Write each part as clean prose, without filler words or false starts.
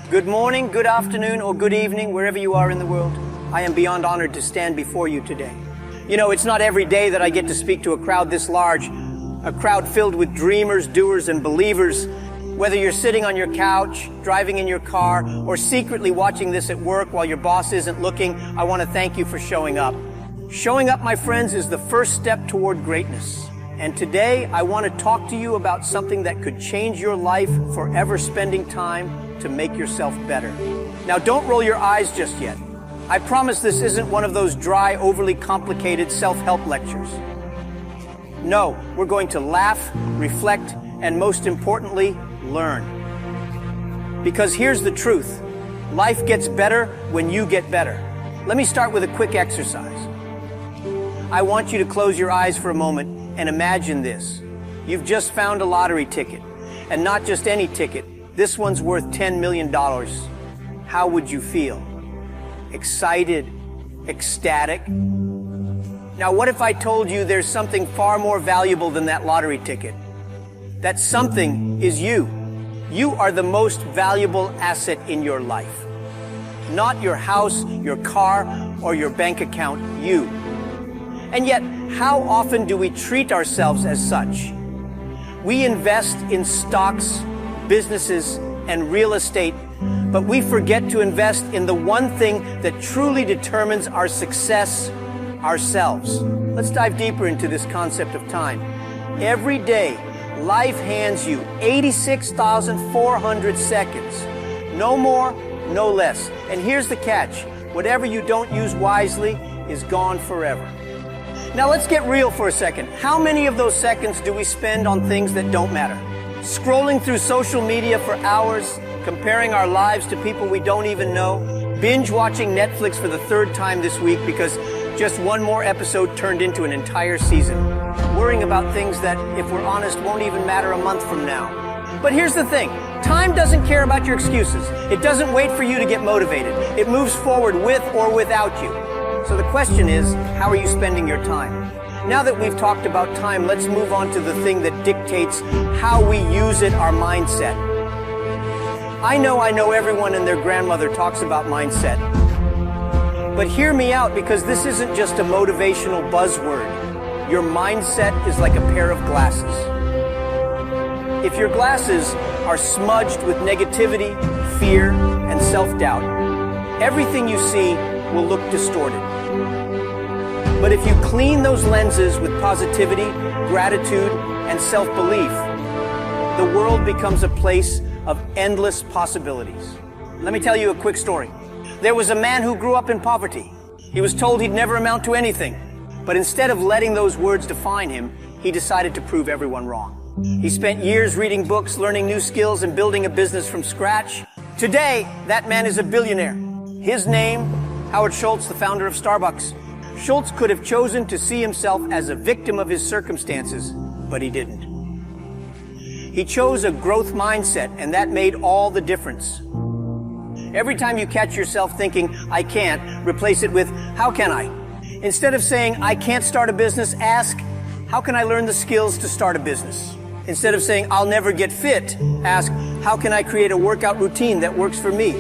Good morning, good afternoon, or good evening, wherever you are in the world. I am beyond honored to stand before you today. You know, it's not every day that I get to speak to a crowd this large, a crowd filled with dreamers, doers, and believers. Whether you're sitting on your couch, driving in your car, or secretly watching this at work while your boss isn't looking, I want to thank you for showing up. Showing up, my friends, is the first step toward greatness. And today, I want to talk to you about something that could change your life, forever spending time to make yourself better. Now, don't roll your eyes just yet. I promise this isn't one of those dry, overly complicated self-help lectures. No, we're going to laugh, reflect, and most importantly, learn. Because here's the truth. Life gets better when you get better. Let me start with a quick exercise. I want you to close your eyes for a moment and imagine this. You've just found a lottery ticket, and not just any ticket. This one's worth $10 million. How would you feel? Excited? Ecstatic? Now, what if I told you there's something far more valuable than that lottery ticket? That something is you. You are the most valuable asset in your life. Not your house, your car, or your bank account, you. And yet, how often do we treat ourselves as such? We invest in stocks, businesses, and real estate, but we forget to invest in the one thing that truly determines our success, ourselves. Let's dive deeper into this concept of time. Every day, life hands you 86,400 seconds. No more, no less. And here's the catch. Whatever you don't use wisely is gone forever. Now let's get real for a second. How many of those seconds do we spend on things that don't matter? Scrolling through social media for hours, comparing our lives to people we don't even know, binge watching Netflix for the third time this week because just one more episode turned into an entire season, worrying about things that, if we're honest, won't even matter a month from now. But here's the thing. Time doesn't care about your excuses. It doesn't wait for you to get motivated. It moves forward with or without you. So the question is, how are you spending your time? Now that we've talked about time, let's move on to the thing that dictates how we use it, our mindset. I know everyone and their grandmother talks about mindset. But hear me out, because this isn't just a motivational buzzword. Your mindset is like a pair of glasses. If your glasses are smudged with negativity, fear, and self-doubt, everything you see will look distorted. But if you clean those lenses with positivity, gratitude, and self-belief, the world becomes a place of endless possibilities. Let me tell you a quick story. There was a man who grew up in poverty. He was told he'd never amount to anything. But instead of letting those words define him, he decided to prove everyone wrong. He spent years reading books, learning new skills, and building a business from scratch. Today, that man is a billionaire. His name, Howard Schultz, the founder of Starbucks. Schultz could have chosen to see himself as a victim of his circumstances, but he didn't. He chose a growth mindset, and that made all the difference. Every time you catch yourself thinking, I can't, replace it with, how can I? Instead of saying, I can't start a business, ask, how can I learn the skills to start a business? Instead of saying, I'll never get fit, ask, how can I create a workout routine that works for me?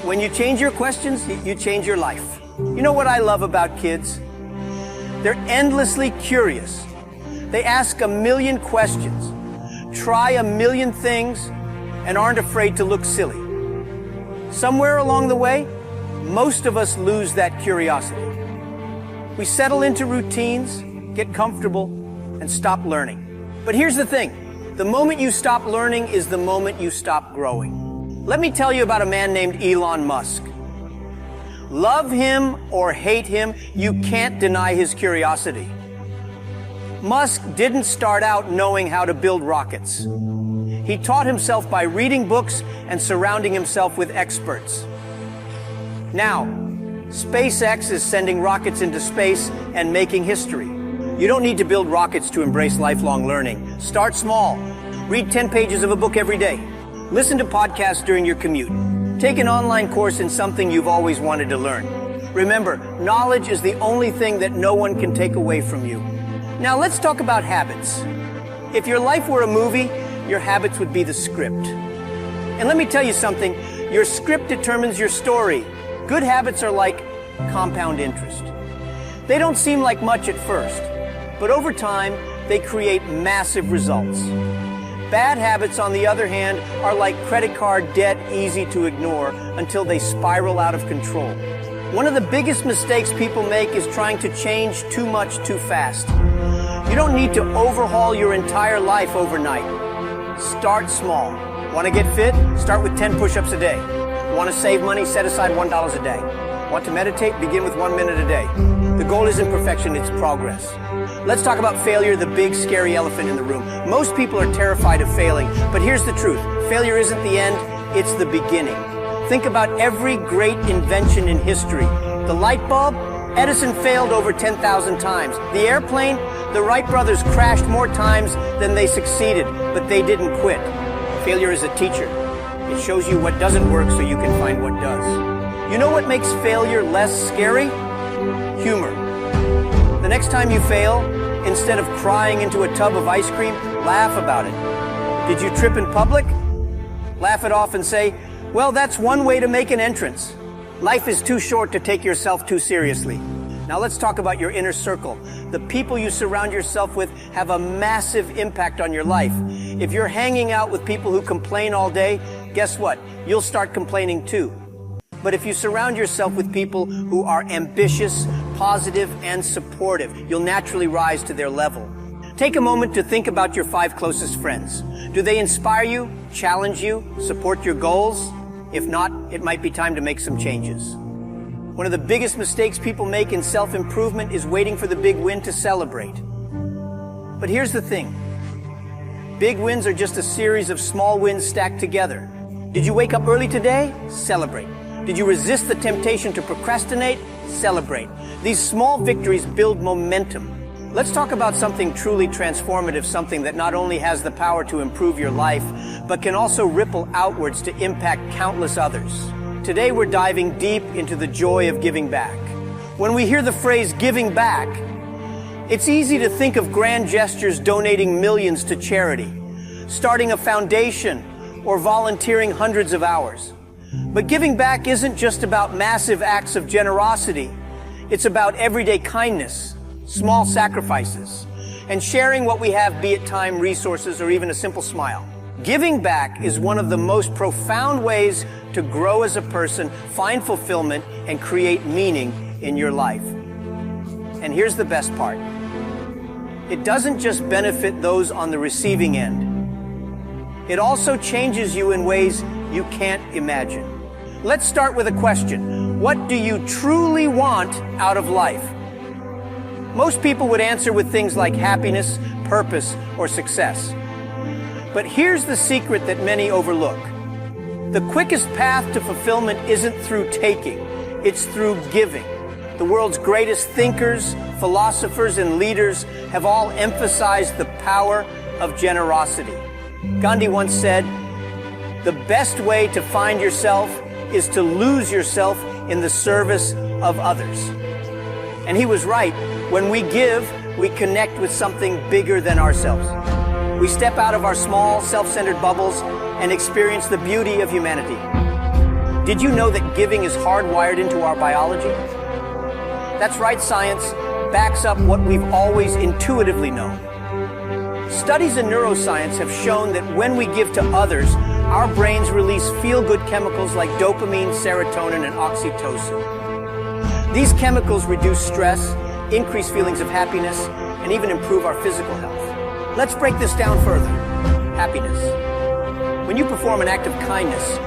When you change your questions, you change your life. You know what I love about kids? They're endlessly curious. They ask a million questions, try a million things, and aren't afraid to look silly. Somewhere along the way, most of us lose that curiosity. We settle into routines, get comfortable, and stop learning. But here's the thing. The moment you stop learning is the moment you stop growing. Let me tell you about a man named Elon Musk. Love him or hate him, you can't deny his curiosity. Musk didn't start out knowing how to build rockets. He taught himself by reading books and surrounding himself with experts. Now, SpaceX is sending rockets into space and making history. You don't need to build rockets to embrace lifelong learning. Start small. Read 10 pages of a book every day. Listen to podcasts during your commute. Take an online course in something you've always wanted to learn. Remember, knowledge is the only thing that no one can take away from you. Now let's talk about habits. If your life were a movie, your habits would be the script. And let me tell you something, Your script determines your story. Good habits are like compound interest. They don't seem like much at first, but over time, they create massive results. Bad habits, on the other hand, are like credit card debt, easy to ignore until they spiral out of control. One of the biggest mistakes people make is trying to change too much too fast. You don't need to overhaul your entire life overnight. Start small. Want to get fit? Start with 10 push-ups a day. Want to save money? Set aside $1 a day. Want to meditate? Begin with 1 minute a day. The goal isn't perfection, it's progress. Let's talk about failure, the big scary elephant in the room. Most people are terrified of failing, but here's the truth. Failure isn't the end, it's the beginning. Think about every great invention in history. The light bulb? Edison failed over 10,000 times. The airplane? The Wright brothers crashed more times than they succeeded, but they didn't quit. Failure is a teacher. It shows you what doesn't work so you can find what does. You know what makes failure less scary? Humor. The next time you fail, instead of crying into a tub of ice cream, laugh about it. Did you trip in public? Laugh it off and say, well, that's one way to make an entrance. Life is too short to take yourself too seriously. Now let's talk about your inner circle. The people you surround yourself with have a massive impact on your life. If you're hanging out with people who complain all day, guess what? You'll start complaining too. But if you surround yourself with people who are ambitious, positive, and supportive, you'll naturally rise to their level. Take a moment to think about your 5 closest friends. Do they inspire you, challenge you, support your goals? If not, it might be time to make some changes. One of the biggest mistakes people make in self-improvement is waiting for the big win to celebrate. But here's the thing. Big wins are just a series of small wins stacked together. Did you wake up early today? Celebrate. Did you resist the temptation to procrastinate? Celebrate. These small victories build momentum. Let's talk about something truly transformative, something that not only has the power to improve your life, but can also ripple outwards to impact countless others. Today we're diving deep into the joy of giving back. When we hear the phrase giving back, it's easy to think of grand gestures, donating millions to charity, starting a foundation, or volunteering hundreds of hours. But giving back isn't just about massive acts of generosity. It's about everyday kindness, small sacrifices, and sharing what we have, be it time, resources, or even a simple smile. Giving back is one of the most profound ways to grow as a person, find fulfillment, and create meaning in your life. And here's the best part. It doesn't just benefit those on the receiving end. It also changes you in ways you can't imagine. Let's start with a question. What do you truly want out of life? Most people would answer with things like happiness, purpose, or success. But here's the secret that many overlook. The quickest path to fulfillment isn't through taking, it's through giving. The world's greatest thinkers, philosophers, and leaders have all emphasized the power of generosity. Gandhi once said, "The best way to find yourself is to lose yourself in the service of others." And he was right. When we give, we connect with something bigger than ourselves. We step out of our small, self-centered bubbles and experience the beauty of humanity. Did you know that giving is hardwired into our biology? That's right, science backs up what we've always intuitively known. Studies in neuroscience have shown that when we give to others, our brains release feel-good chemicals like dopamine, serotonin, and oxytocin. These chemicals reduce stress, increase feelings of happiness, and even improve our physical health. Let's break this down further. Happiness. When you perform an act of kindness,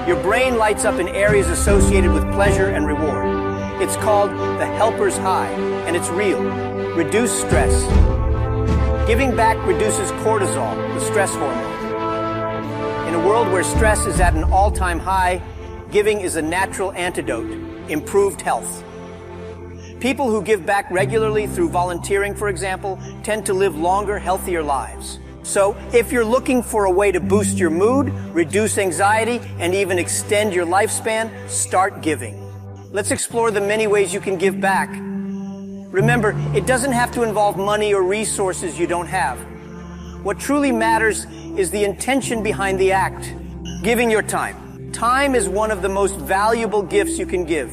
your brain lights up in areas associated with pleasure and reward. It's called the helper's high, and it's real. Reduce stress. Giving back reduces cortisol, the stress hormone. In a world where stress is at an all-time high, giving is a natural antidote, improved health. People who give back regularly through volunteering, for example, tend to live longer, healthier lives. So, if you're looking for a way to boost your mood, reduce anxiety, and even extend your lifespan, start giving. Let's explore the many ways you can give back. Remember, it doesn't have to involve money or resources you don't have. What truly matters is the intention behind the act. Giving your time. Time is one of the most valuable gifts you can give.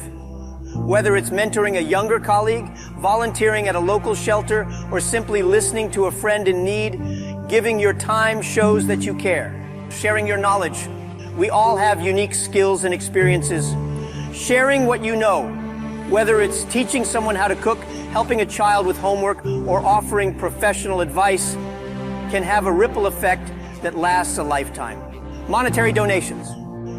Whether it's mentoring a younger colleague, volunteering at a local shelter, or simply listening to a friend in need, giving your time shows that you care. Sharing your knowledge. We all have unique skills and experiences. Sharing what you know, whether it's teaching someone how to cook, helping a child with homework, or offering professional advice, can have a ripple effect that lasts a lifetime. Monetary donations.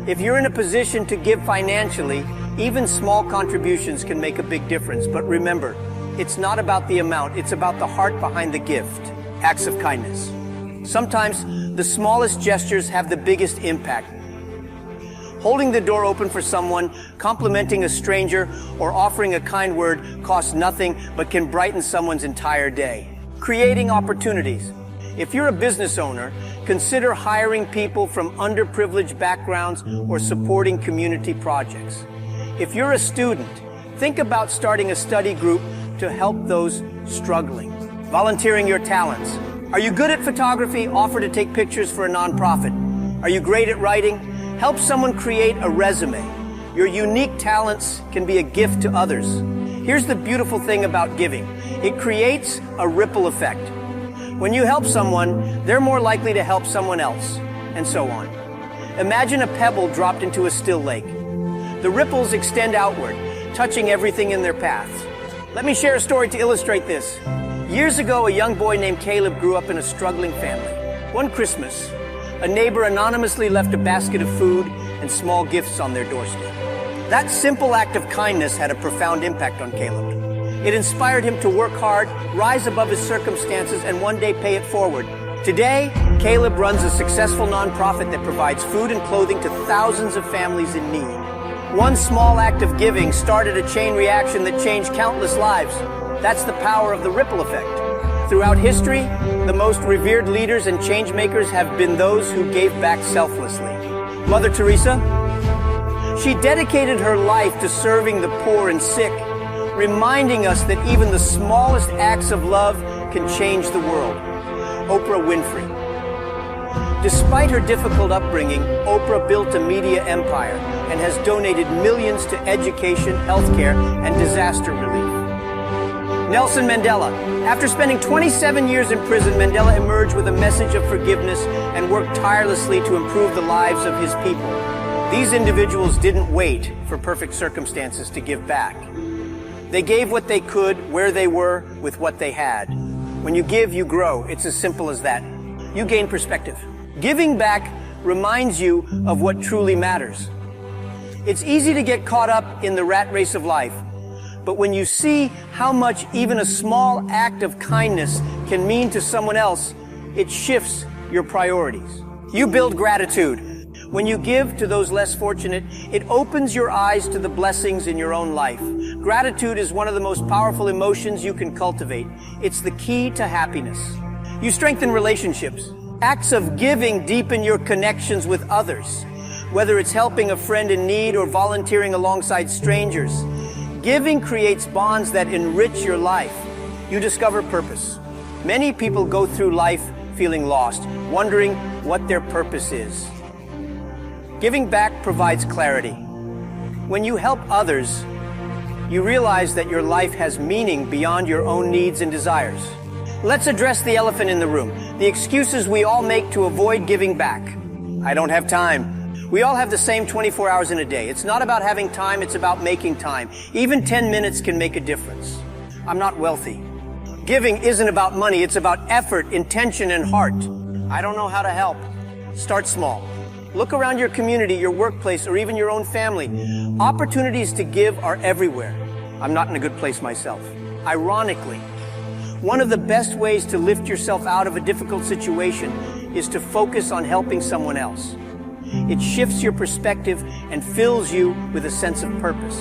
If you're in a position to give financially, even small contributions can make a big difference. But remember, it's not about the amount, it's about the heart behind the gift. Acts of kindness. Sometimes the smallest gestures have the biggest impact. Holding the door open for someone, complimenting a stranger, or offering a kind word costs nothing but can brighten someone's entire day. Creating opportunities. If you're a business owner, consider hiring people from underprivileged backgrounds or supporting community projects. If you're a student, think about starting a study group to help those struggling. Volunteering your talents. Are you good at photography? Offer to take pictures for a nonprofit. Are you great at writing? Help someone create a resume. Your unique talents can be a gift to others. Here's the beautiful thing about giving. It creates a ripple effect. When you help someone, they're more likely to help someone else, and so on. Imagine a pebble dropped into a still lake. The ripples extend outward, touching everything in their paths. Let me share a story to illustrate this. Years ago, a young boy named Caleb grew up in a struggling family. One Christmas, a neighbor anonymously left a basket of food and small gifts on their doorstep. That simple act of kindness had a profound impact on Caleb. It inspired him to work hard, rise above his circumstances, and one day pay it forward. Today, Caleb runs a successful nonprofit that provides food and clothing to thousands of families in need. One small act of giving started a chain reaction that changed countless lives. That's the power of the ripple effect. Throughout history, the most revered leaders and change makers have been those who gave back selflessly. Mother Teresa, she dedicated her life to serving the poor and sick, reminding us that even the smallest acts of love can change the world. Oprah Winfrey. Despite her difficult upbringing, Oprah built a media empire and has donated millions to education, healthcare, and disaster relief. Nelson Mandela. After spending 27 years in prison, Mandela emerged with a message of forgiveness and worked tirelessly to improve the lives of his people. These individuals didn't wait for perfect circumstances to give back. They gave what they could, where they were, with what they had. When you give, you grow. It's as simple as that. You gain perspective. Giving back reminds you of what truly matters. It's easy to get caught up in the rat race of life, but when you see how much even a small act of kindness can mean to someone else, it shifts your priorities. You build gratitude. When you give to those less fortunate, it opens your eyes to the blessings in your own life. Gratitude is one of the most powerful emotions you can cultivate. It's the key to happiness. You strengthen relationships. Acts of giving deepen your connections with others, whether it's helping a friend in need or volunteering alongside strangers. Giving creates bonds that enrich your life. You discover purpose. Many people go through life feeling lost, wondering what their purpose is. Giving back provides clarity. When you help others, you realize that your life has meaning beyond your own needs and desires. Let's address the elephant in the room, the excuses we all make to avoid giving back. I don't have time. We all have the same 24 hours in a day. It's not about having time, it's about making time. Even 10 minutes can make a difference. I'm not wealthy. Giving isn't about money, it's about effort, intention, and heart. I don't know how to help. Start small. Look around your community, your workplace, or even your own family. Opportunities to give are everywhere. I'm not in a good place myself. Ironically, one of the best ways to lift yourself out of a difficult situation is to focus on helping someone else. It shifts your perspective and fills you with a sense of purpose.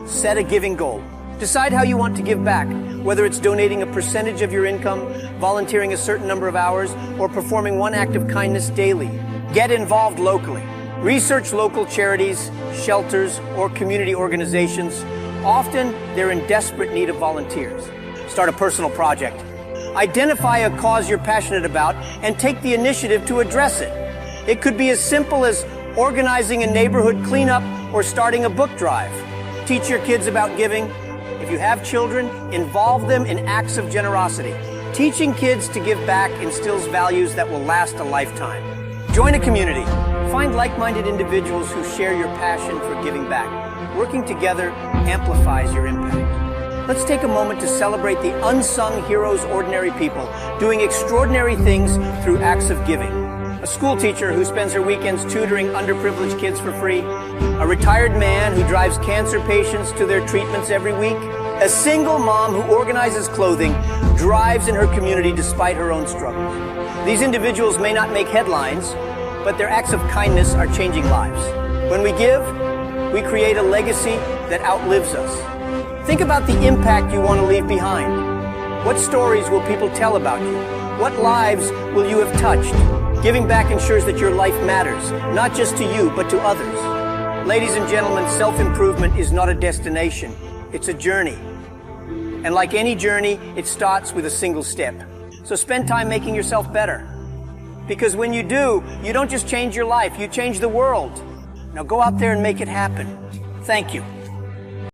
Set a giving goal. Decide how you want to give back, whether it's donating a percentage of your income, volunteering a certain number of hours, or performing one act of kindness daily. Get involved locally. Research local charities, shelters, or community organizations. Often, they're in desperate need of volunteers. Start a personal project. Identify a cause you're passionate about and take the initiative to address it. It could be as simple as organizing a neighborhood cleanup, or starting a book drive. Teach your kids about giving. If you have children, involve them in acts of generosity. Teaching kids to give back instills values that will last a lifetime. Join a community. Find like-minded individuals who share your passion for giving back. Working together amplifies your impact. Let's take a moment to celebrate the unsung heroes, ordinary people, doing extraordinary things through acts of giving. A school teacher who spends her weekends tutoring underprivileged kids for free. A retired man who drives cancer patients to their treatments every week. A single mom who organizes clothing, drives in her community despite her own struggles. These individuals may not make headlines, but their acts of kindness are changing lives. When we give, we create a legacy that outlives us. Think about the impact you want to leave behind. What stories will people tell about you? What lives will you have touched? Giving back ensures that your life matters, not just to you, but to others. Ladies and gentlemen, self-improvement is not a destination, it's a journey. And like any journey, it starts with a single step. So spend time making yourself better. Because when you do, you don't just change your life, you change the world. Now go out there and make it happen. Thank you.